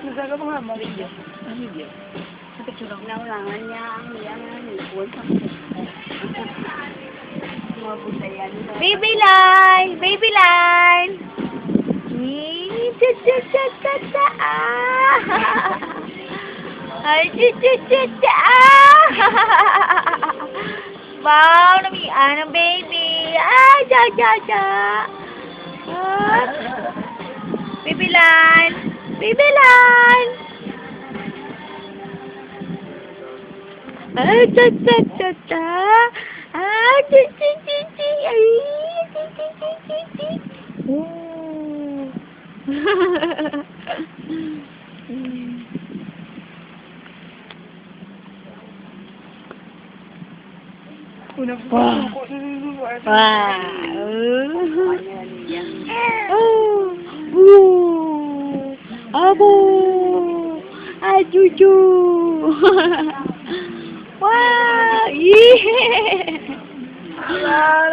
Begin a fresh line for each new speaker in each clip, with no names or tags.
Nasa ka mga video. Ang video.
Naulangan niya ang iyang nipon sa mga busayan.
Baby line! Baby line! Cha-cha-cha-cha-cha! Ay, cha-cha-cha-cha! Wow, namian ang baby! Ay, cha-cha-cha! Baby line! Baby line! Ay, cha-cha-cha-cha! Ay, cha-cha-cha-cha! Ay, cha-cha-cha-cha!
Unang
Wow.
ko.
Abo! Ajuju! Wow! Yeah!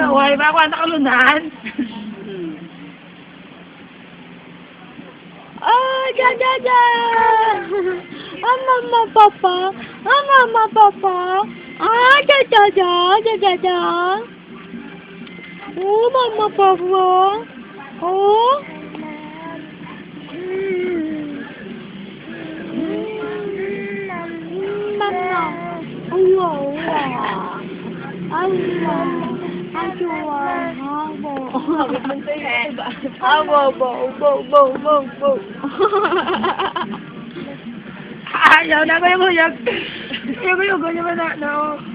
Naway ba ako ang nakalunan?
Ah, ja, ja, ja! Ah, mama, papa! Ah, mama, papa! Ah, ja, ja, ja! Ja, ja, ja! Oh, mama, papa! Oh! Mama! Allah! Allah! Abo!
Ayaw na ko yung uyag. Yung uyag ko naman na.